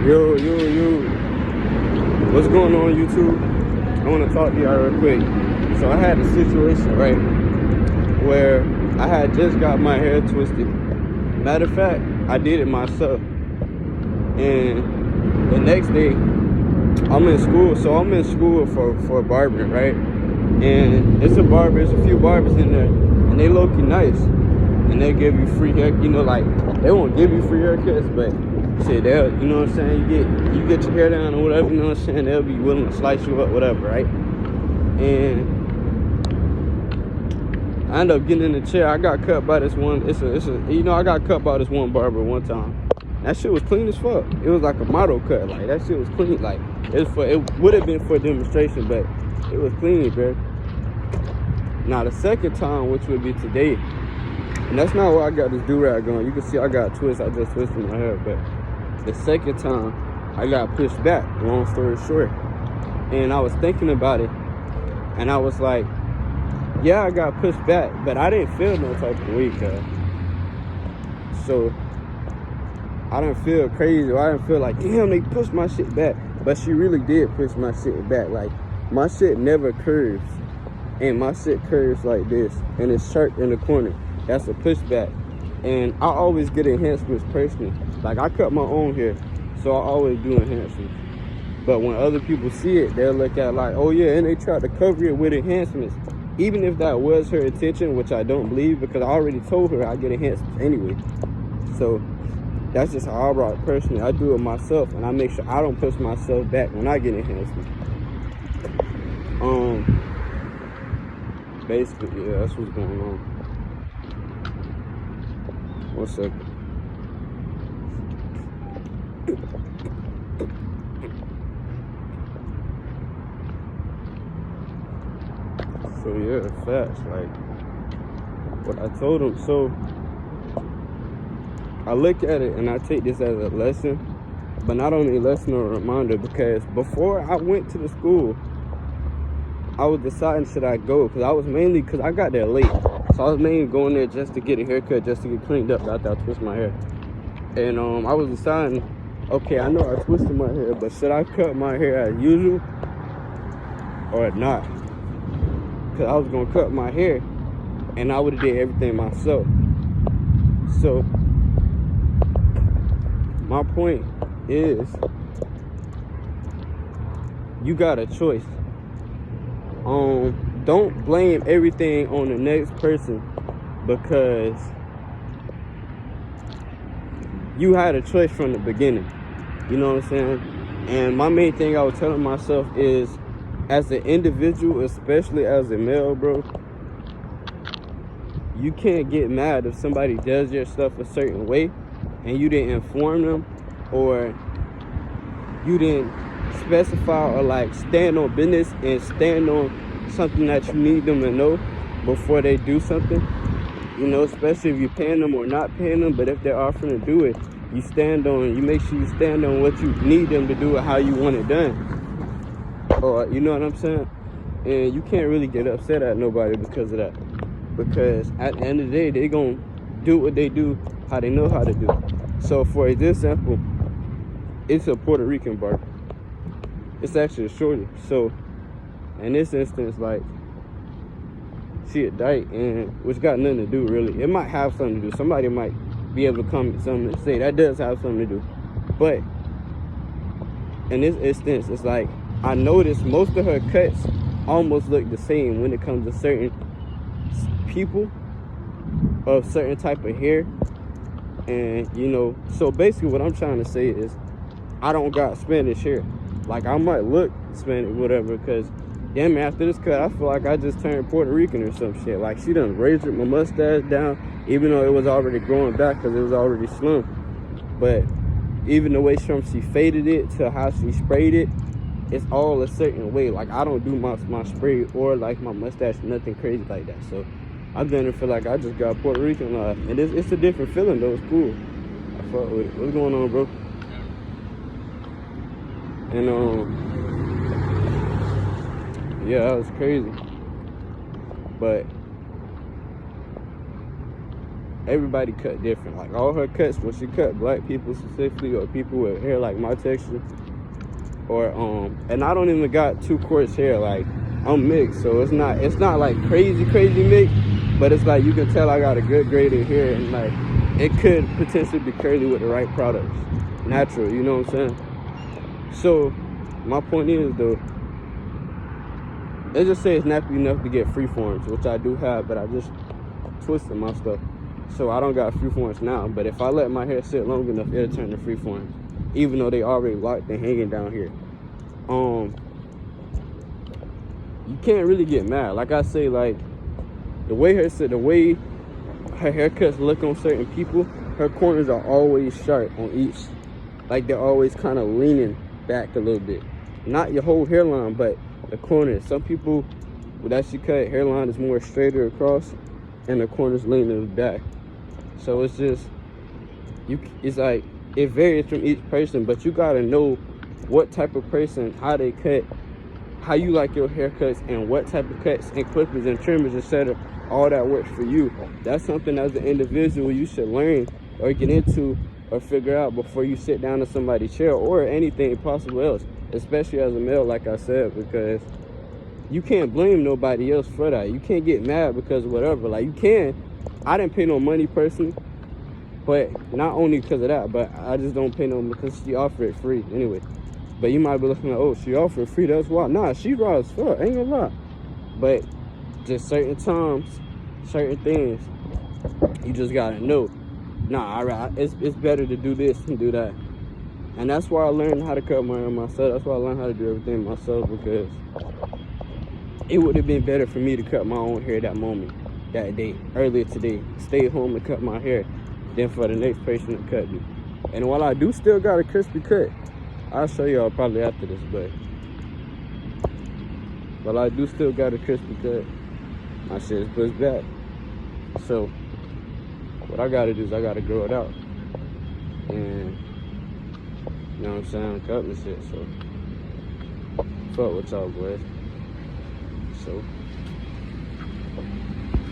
Yo. What's going on, YouTube? I want to talk to y'all real quick. So I had a situation, right, where I had just got my hair twisted. Matter of fact, I did it myself. And the next day, I'm in school. So I'm in school for barbering, right? And it's a few barbers in there, and they low-key nice. And they give you free hair, like, they won't give you free haircuts, but shit, they'll, you know what I'm saying, you get your hair down or whatever, you know what I'm saying, they'll be willing to slice you up, whatever, right? And I ended up getting in the chair. I got cut by this one, I got cut by this one barber one time. That shit was clean as fuck. It was like a model cut, like, that shit was clean, like, it would have been for a demonstration, but it was clean, bro. Now, the second time, which would be today, and that's not why I got this do-rag on. You can see I got a twist. I just twisted my hair. But the second time, I got pushed back, long story short. And I was thinking about it. And I was like, yeah, I got pushed back. But I didn't feel no type of way, cuz. So, I didn't feel crazy. Or I didn't feel like, damn, they pushed my shit back. But she really did push my shit back. Like, my shit never curves. And my shit curves like this. And it's sharp in the corner. That's a pushback. And I always get enhancements personally. Like, I cut my own hair, so I always do enhancements. But when other people see it, they'll look at like, oh yeah, and they try to cover it with enhancements. Even if that was her intention, which I don't believe, because I already told her I get enhancements anyway. So that's just how I rock personally. I do it myself, and I make sure I don't push myself back when I get enhancements. Basically, yeah, that's what's going on. 1 second. So yeah, facts. Like what I told him. So I look at it and I take this as a lesson, but not only a lesson or a reminder, because before I went to the school, I was deciding should I go, because I got there late. So I was mainly going there just to get a haircut, just to get cleaned up after I twist my hair. And I was deciding, okay, I know I twisted my hair, but should I cut my hair as usual or not? Because I was going to cut my hair, and I would have did everything myself. So my point is, you got a choice. Don't blame everything on the next person, because you had a choice from the beginning. You know what I'm saying? And my main thing I was telling myself is, as an individual, especially as a male, bro, you can't get mad if somebody does your stuff a certain way and you didn't inform them, or you didn't specify or like stand on business and stand on something that you need them to know before they do something. You know, especially if you're paying them or not paying them, but if they're offering to do it, you make sure you stand on what you need them to do and how you want it done. Or, you know what I'm saying? And you can't really get upset at nobody because of that. Because at the end of the day, they're going to do what they do, how they know how to do. So for example, it's a Puerto Rican barber. It's actually a shorty. So in this instance, like, she a dyke, and which got nothing to do really. It might have something to do. Somebody might be able to come to something and say that does have something to do. But in this instance, it's like, I noticed most of her cuts almost look the same when it comes to certain people of certain type of hair. And you know, so basically what I'm trying to say is, I don't got Spanish hair. Like, I might look Spanish, whatever, because damn, after this cut, I feel like I just turned Puerto Rican or some shit. Like, she done raised my mustache down, even though it was already growing back because it was already slim. But even the way she faded it to how she sprayed it, it's all a certain way. Like, I don't do my spray or like my mustache, nothing crazy like that. So I'm gonna feel like I just got Puerto Rican life. And it's a different feeling though. It's cool. I fuck with it. What's going on, bro? And yeah, that was crazy. But everybody cut different. Like all her cuts, when she cut black people specifically, or people with hair like my texture, or and I don't even got too coarse hair. Like I'm mixed, so it's not like crazy mixed, but it's like you can tell I got a good grade of hair, and like it could potentially be curly with the right products, natural. You know what I'm saying? So my point is though, let's just say it's nappy enough to get freeforms, which I do have, but I just twisted my stuff. So I don't got freeforms now, but if I let my hair sit long enough, it'll turn to freeforms, even though they already locked and hanging down here. You can't really get mad. Like I say, like the way her haircuts look on certain people, her corners are always sharp on each. Like they're always kind of leaning back a little bit. Not your whole hairline, but the corners. Some people with that she cut hairline is more straighter across, and the corners leaning back. So it's just it's like it varies from each person, but you gotta know what type of person, how they cut, how you like your haircuts, and what type of cuts and clippers and trimmers, etc. All that works for you. That's something as an individual you should learn or get into or figure out before you sit down in somebody's chair or anything possible else, especially as a male, like I said, because you can't blame nobody else for that. You can't get mad because of whatever. Like you can. I didn't pay no money personally, but not only because of that, but I just don't pay no money because she offered it free anyway. But you might be looking like, oh, she offered free, that's why. Nah, she raw as fuck, ain't gonna lie. But just certain times, certain things, you just gotta know. Nah, it's better to do this than do that. And that's why I learned how to cut my hair myself. That's why I learned how to do everything myself, because it would have been better for me to cut my own hair that moment, that day, earlier today. Stay home and cut my hair than for the next person to cut me. And while I do still got a crispy cut, I'll show y'all probably after this, but I do still got a crispy cut. My shit is pushed back. So what I gotta do is I gotta grow it out. And you know what I'm saying, cut and shit. So fuck with y'all boys. So